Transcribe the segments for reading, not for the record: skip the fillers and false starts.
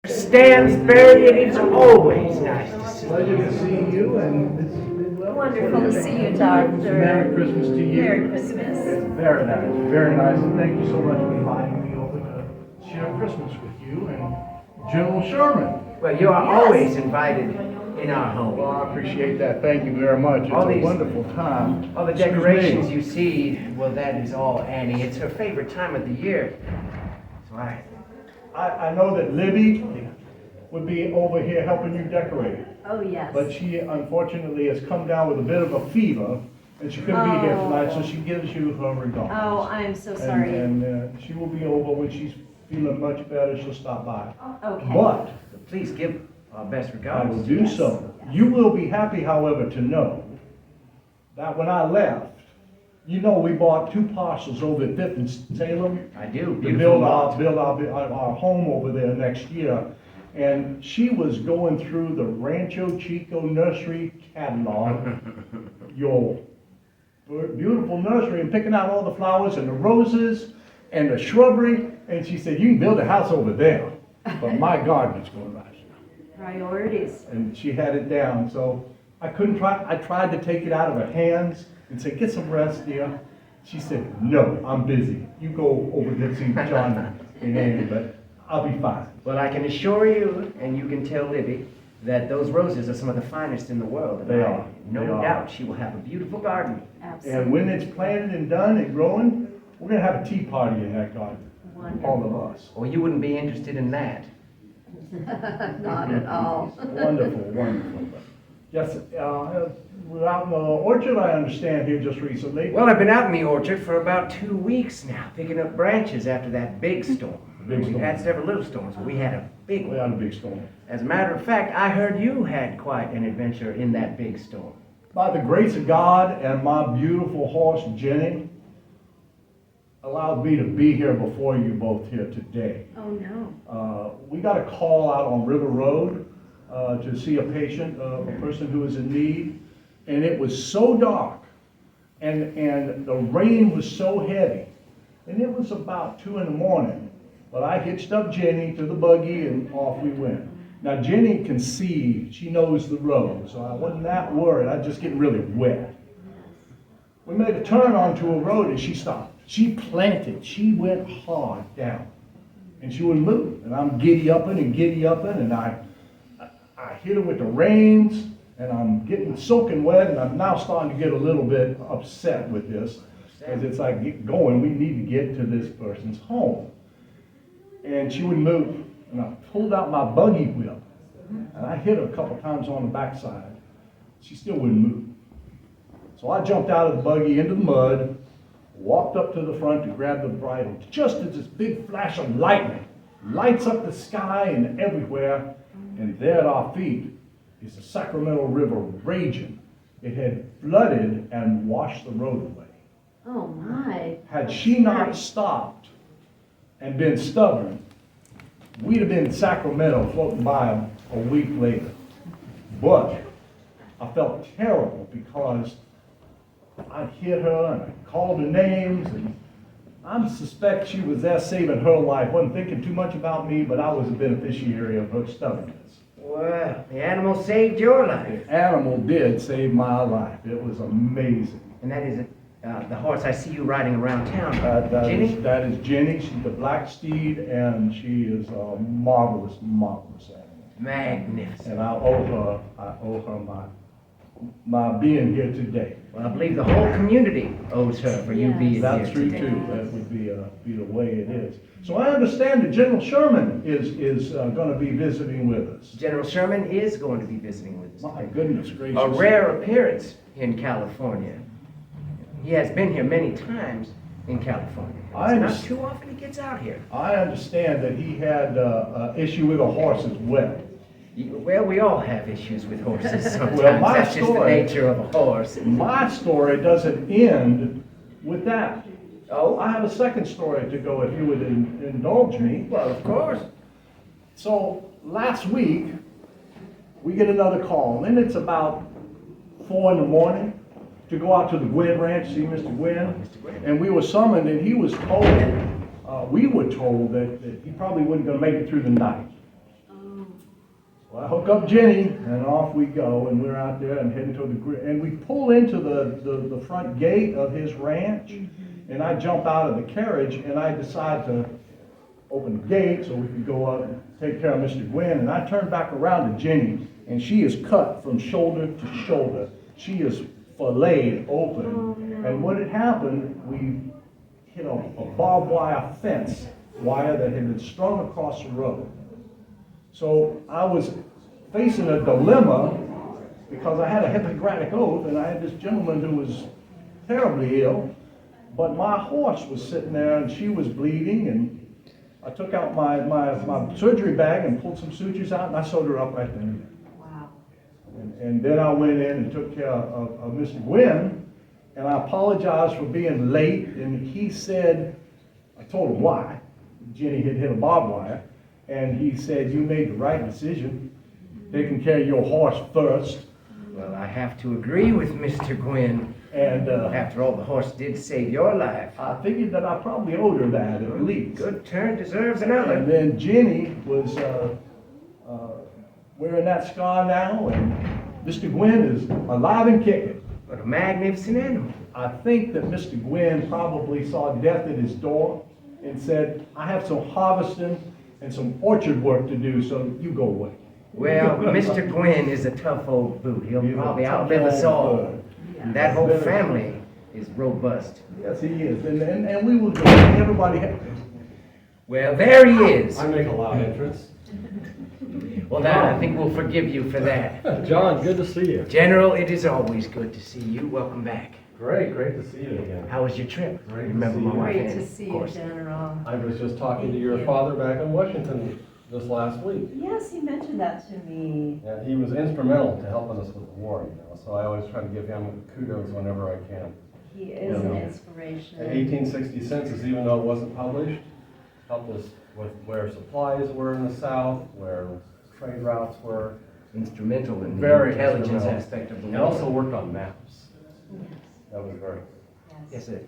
Stansbury, it is always nice to see you. Pleasure to see you and Mrs. Bidwells. Wonderful to see you, Doctor. Merry Christmas to you. Merry Christmas. Very nice, very nice. And thank you so much for inviting me over to share Christmas with you and General Sherman. Well, you are always invited in our home. Well, I appreciate that. Thank you very much. It's a wonderful time. All the decorations you see, well, that is all Annie. It's her favorite time of the year. So I know that Libby would be over here helping you decorate. Oh, yes. But she unfortunately has come down with a bit of a fever, and she couldn't be here tonight, so she gives you her regards. Oh, I'm so sorry. And she will be over when she's feeling much better. She'll stop by. Okay. But please give our best I regards. will do so. You will be happy, however, to know that when I left, you know we bought 2 parcels over at 5th and Salem. I do. To Beautiful build lot. our home over there next year. And she was going through the Rancho Chico nursery catalog, your beautiful nursery, and picking out all the flowers and the roses and the shrubbery. And she said, you can build a house over there, but my garden is going right here. Priorities. And she had it down, so I tried to take it out of her hands and say, get some rest, dear. She said, no, I'm busy. You go over there to see John and Andy, but I'll be fine. Well, I can assure you, and you can tell Libby, that those roses are some of the finest in the world. And They I are. No They are. doubt she will have a beautiful garden. Absolutely. And when it's planted and done and growing, we're gonna have a tea party in that garden, all of us. Or you wouldn't be interested in that. Not at all. Wonderful, wonderful. Yes, we're out in the orchard, I understand, here just recently. Well, I've been out in the orchard for about 2 weeks now, picking up branches after that big storm. Big We've storm. had several little storms, but we had a big We one. had a big storm. As a matter of fact, I heard you had quite an adventure in that big storm. By the grace of God and my beautiful horse, Jenny, allowed me to be here before you both here today. Oh, no. We got a call out on River Road to see a patient, a person who was in need, and it was so dark, and the rain was so heavy, and it was about 2 in the morning, but I hitched up Jenny to the buggy and off we went. Now Jenny can see, she knows the road, so I wasn't that worried, I was just getting really wet. We made a turn onto a road and she stopped. She planted, she went hard down, and she wouldn't move. And I'm giddy-upping, and I hit her with the reins, and I'm getting soaking wet, and I'm now starting to get a little bit upset with this, because it's like, get going, we need to get to this person's home. And she wouldn't move, and I pulled out my buggy whip, and I hit her a couple times on the backside. She still wouldn't move. So I jumped out of the buggy into the mud, walked up to the front to grab the bridle, just as this big flash of lightning lights up the sky and everywhere, and there at our feet is the Sacramento River raging. It had flooded and washed the road away. Oh, my. Had she not stopped and been stubborn, we'd have been in Sacramento floating by a week later. But I felt terrible because I hit her and I called her names, and I suspect she was there saving her life. Wasn't thinking too much about me, but I was a beneficiary of her stubbornness. Well, the animal saved your life. The animal did save my life. It was amazing. And that is the horse I see you riding around town. Jenny? That is Jenny. She's a black steed, and she is a marvelous, marvelous animal. Magnificent. And I owe her my being here today. Well, I believe the whole community owes her for you Yes. being That's here true today. too. That would be the way it is. So I understand that General Sherman is going to be visiting with us. General Sherman is going to be visiting with us My today. goodness gracious. A rare appearance in California. He has been here many times in California. It's I not underst- too often he gets out here. I understand that he had an issue with a horse as well. Well, we all have issues with horses sometimes. Well, my That's just the story- nature of a horse. My story doesn't end with that. Oh, I have a second story to go if you would indulge me. well, of course. So last week, we get another call, and it's about 4 in the morning to go out to the Gwynn Ranch, see Mr. Gwynn. Mr. Gwynn. And we were summoned, and he was told, we were told that he probably wasn't going to make it through the night. Oh, Well, I hook up Jenny, and off we go, and we're out there and heading toward the grid. And we pull into the front gate of his ranch, and I jump out of the carriage, and I decide to open the gate so we can go up and take care of Mr. Gwynn. And I turn back around to Jenny, and she is cut from shoulder to shoulder. She is filleted open. Oh, no. And what had happened, we hit a barbed wire fence wire that had been strung across the road. So I was facing a dilemma because I had a Hippocratic oath and I had this gentleman who was terribly ill, but my horse was sitting there and she was bleeding, and I took out my surgery bag and pulled some sutures out and I sewed her up right there. Wow. And then I went in and took care of Mr. Gwynn, and I apologized for being late, and he said, I told him why. Jenny had hit a barbed wire, and he said, you made the right decision, taking care of your horse first. Well, I have to agree with Mr. Gwynn. And After all, the horse did save your life. I figured that I probably owed her that at least. Good turn deserves And another. then Jenny was wearing that scar now, and Mr. Gwynn is alive and kicking. What a magnificent animal. I think that Mr. Gwynn probably saw death at his door and said, I have some harvesting and some orchard work to do, so you go away. Well, Mr. Gwynn is a tough old boot. He'll He's a probably tough outlive us old all. bird. And that whole family is robust. Yes, he is, and we will go, everybody happy. Well, there he is. I make a loud entrance. Well, now I think we'll forgive you for that. John, good to see you. General, it is always good to see you. Welcome back. Great to see you again. How was your trip? Great to Remember see my you. wife Great Ann, to of see you, course. General. I was just talking to your Thank you. father back in Washington this last week. Yes, he mentioned that to me. And he was instrumental to helping us with the war, so I always try to give him kudos whenever I can. He is Yeah. an inspiration. The 1860 census, even though it wasn't published, helped us with where supplies were in the South, where trade routes were, Instrumental in the Very intelligence instrumental. aspect of the and war. also worked on maps. Yes. That was great. Yes, sir.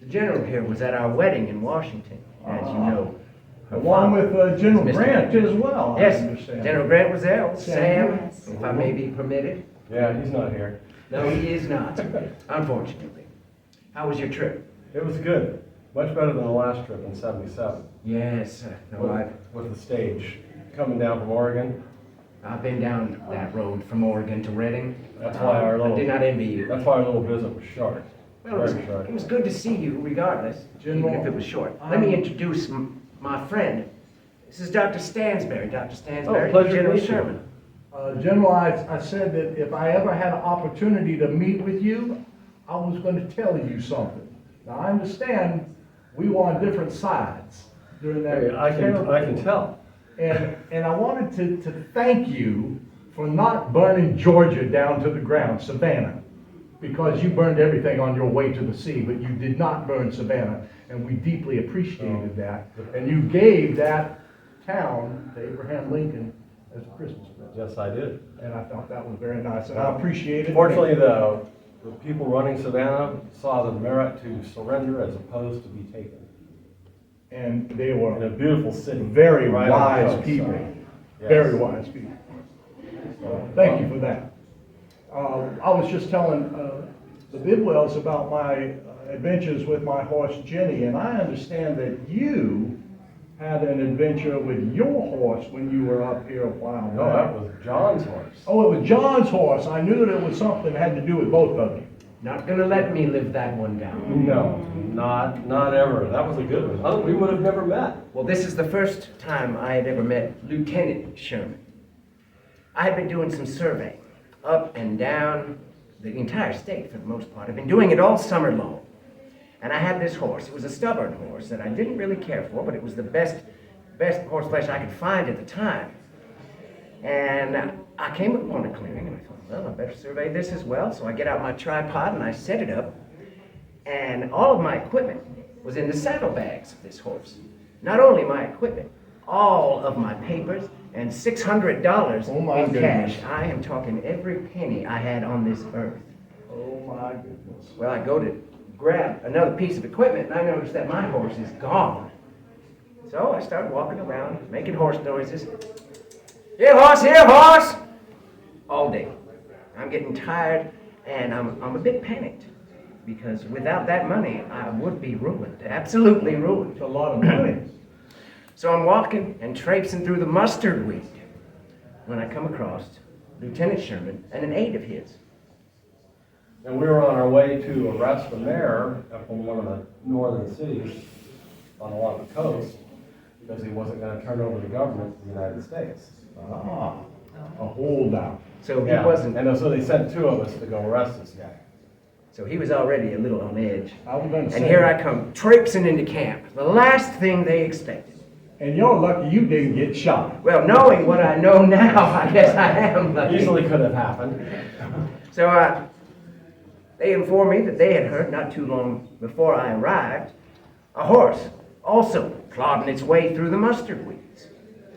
The general here was at our wedding in Washington, as you know. Her Along father with General is Mr. Grant as well, I Yes, understand. General Grant was there, old Sam. Sam, Yes. if I may be permitted. Yeah, he's not here. No, he is not, unfortunately. How was your trip? It was good. Much better than the last trip in '77. Yes, no, With the stage coming down from Oregon. I've been down that road from Oregon to Reading. That's why our I little did not envy you. That's why our little visit was short. Well, Very short. it was good to see you regardless, even General, if it was short. Let me introduce my friend. This is Dr. Stansberry. Dr. Stansberry, pleasure to General meet you. Sherman. General, I said that if I ever had an opportunity to meet with you, I was going to tell you something. Now, I understand we were on different sides during that. I can tell. And I wanted to thank you for not burning Georgia down to the ground, Savannah, because you burned everything on your way to the sea, but you did not burn Savannah, and we deeply appreciated that. And you gave that town to Abraham Lincoln as a Christmas present. Yes, I did. And I thought that was very nice, and I appreciate it. Fortunately, the people running Savannah saw the merit to surrender as opposed to be taken. And they In a were beautiful city. very right on the wise coast, people, so, yes. very wise people. So, thank you for that. I was just telling the Bidwells about my adventures with my horse Jenny, and I understand that you had an adventure with your horse when you were up here a while No, back. that was John's horse. Oh, it was John's horse. I knew that it was something that had to do with both of you. Not gonna let me live that one down. No, not ever. That was a good one. We would have never met. Well, this is the first time I had ever met Lieutenant Sherman. I had been doing some surveying, up and down the entire state for the most part. I've been doing it all summer long. And I had this horse. It was a stubborn horse that I didn't really care for, but it was the best horseflesh I could find at the time. And I came upon a clearing and I thought, well, I better survey this as well. So I get out my tripod and I set it up. And all of my equipment was in the saddlebags of this horse. Not only my equipment, all of my papers and $600 Oh, my in goodness. cash. I am talking every penny I had on this earth. Oh my goodness. Well, I go to grab another piece of equipment and I notice that my horse is gone. So I start walking around, making horse noises. Here, horse! All day. I'm getting tired, and I'm a bit panicked. Because without that money, I would be ruined. Absolutely ruined. It's a lot of money. So I'm walking and traipsing through the mustard weed when I come across Lieutenant Sherman and an aide of his. And we were on our way to arrest the mayor up in one of the northern cities along the coast because he wasn't going to turn over the government to the United States. Ah, a holdout. So he Yeah, wasn't. and so they sent two of us to go arrest this guy. So he was already a little on edge. I was gonna say. And here I come, traipsing into camp. The last thing they expected. And you're lucky you didn't get shot. Well, knowing what I know now, I guess I am lucky. Easily could have happened. So they informed me that they had heard not too long before I arrived, a horse also plodding its way through the mustard weeds.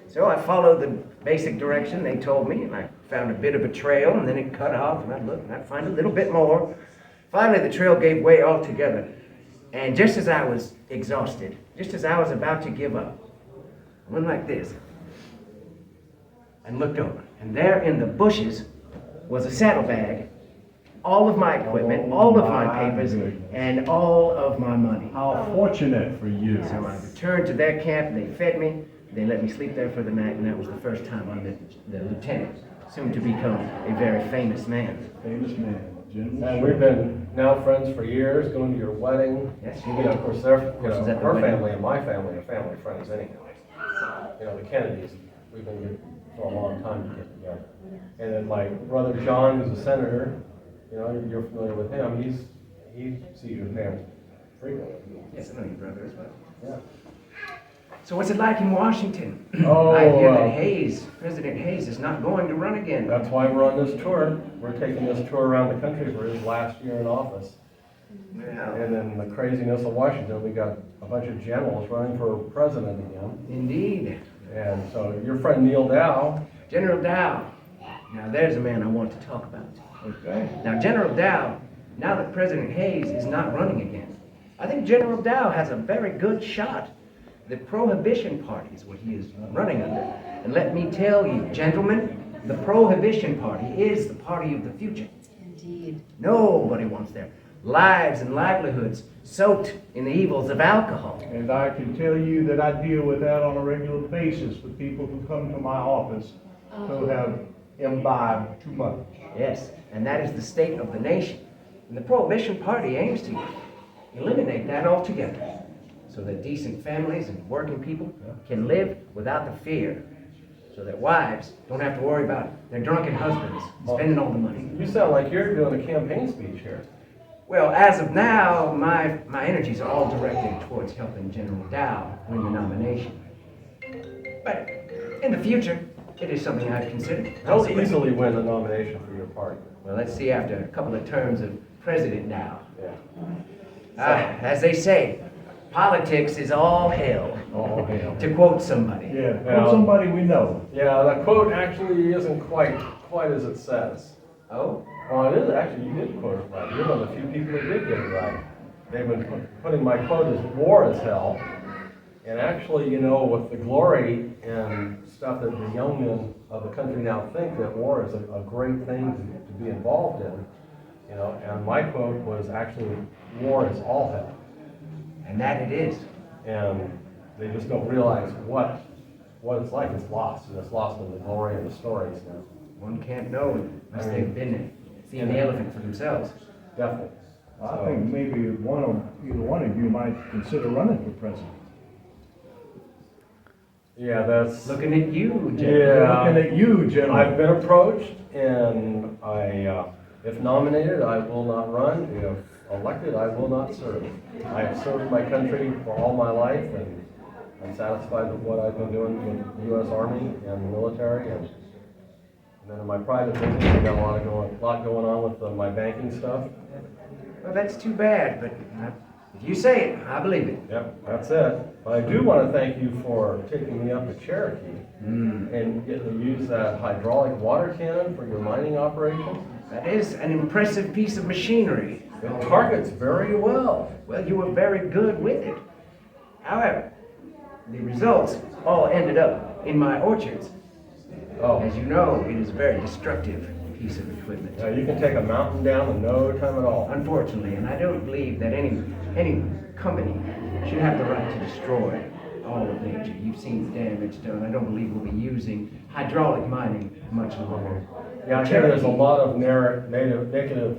So I followed the basic direction they told me, and I found a bit of a trail, and then it cut off, and I'd look, and I'd find a little bit more. Finally, the trail gave way altogether, and just as I was exhausted, just as I was about to give up, I went like this, and looked over, and there in the bushes was a saddlebag, all of my equipment, all of my papers, and all of my money. How fortunate for you. So I returned to their camp, they fed me, they let me sleep there for the night, and that was the first time I met the lieutenant, soon to become a very famous man. Famous man, General. And we've been now friends for years, going to your wedding. Yes. You know, of course, their, you course, know, is that the her wedding? family and my family are family friends anyhow. You know, the Kennedys, we've been good for a long time to get together. And then my brother John, who's a senator, you know, you're familiar with him, he sees your parents frequently. Yes, I know your brother as well. Yeah. So what's it like in Washington? Oh, I hear that President Hayes is not going to run again. That's why we're on this tour. We're taking this tour around the country for his last year in office. Well, And then the craziness of Washington, we got a bunch of generals running for president again. indeed. And so your friend Neil Dow, General Dow. Now there's a man I want to talk about. Okay. Now General Dow, now that President Hayes is not running again, I think General Dow has a very good shot. The Prohibition Party is what he is running under. And let me tell you, gentlemen, the Prohibition Party is the party of the future. Indeed. Nobody wants their lives and livelihoods soaked in the evils of alcohol. And I can tell you that I deal with that on a regular basis with people who come to my office who have imbibed too much. Yes, and that is the state of the nation. And the Prohibition Party aims to eliminate that altogether, so that decent families and working people can live without the fear, so that wives don't have to worry about their drunken husbands spending all the money. you sound like you're doing a campaign speech here. Well, as of now, my energies are all directed towards helping General Dow win the nomination. But in the future, it is something I've considered. He'll easily win the nomination for your party. Well, let's see after a couple of terms of President Dow. Yeah. As they say, politics is all hell. Oh, hell. To quote somebody. Yeah, Yeah. well, somebody we know. Yeah, the quote actually isn't quite as it says. Oh? Well, it is actually, you did quote it right. You're one of the few people that did get it right. They've been putting my quote as war is hell. And actually, you know, with the glory and stuff that the young men of the country now think that war is a great thing to be involved in, you know, and my quote was actually, war is all hell. And that it is. And they just don't realize what it's like. It's lost, and it's lost in the glory and the stories now. One can't know unless they've been there, seen the elephant for themselves. Definitely. I think maybe either one of you might consider running for president. Yeah, that's. Looking at you, Jeff. Yeah. Looking at you, General. I've been approached, and if nominated, I will not run. If elected, I will not serve. I have served my country for all my life, and I'm satisfied with what I've been doing with the U.S. Army and the military, and then in my private business, I've got a lot going on with my banking stuff. Well, that's too bad, but if you say it, I believe it. Yep, that's it. But I do want to thank you for taking me up to Cherokee and getting to use that hydraulic water cannon for your mining operation. That is an impressive piece of machinery. It targets very well. Well, you were very good with it. However, the results all ended up in my orchards. Oh. As you know, it is a very destructive piece of equipment. You can take a mountain down in no time at all. Unfortunately, and I don't believe that any company should have the right to destroy all of nature. You've seen the damage done. I don't believe we'll be using hydraulic mining much longer. Yeah, I hear there's a lot of negative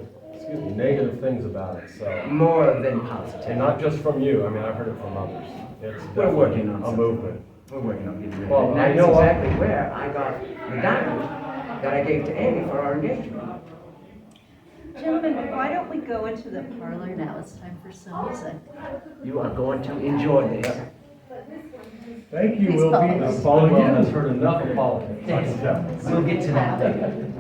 things about it, so. More than positive. And not just from you, I mean, I've heard it from others. It's We're working on definitely a something. movement. We're working on getting rid Well, of it. And I that's know exactly where I got the diamond that I gave to Annie for our engagement. Gentlemen, why don't we go into the parlor now? It's time for some music. You are going to enjoy this. Thank you, Please we'll follow be. us. Bidwells has heard enough of politics, I can tell. We'll get to that later.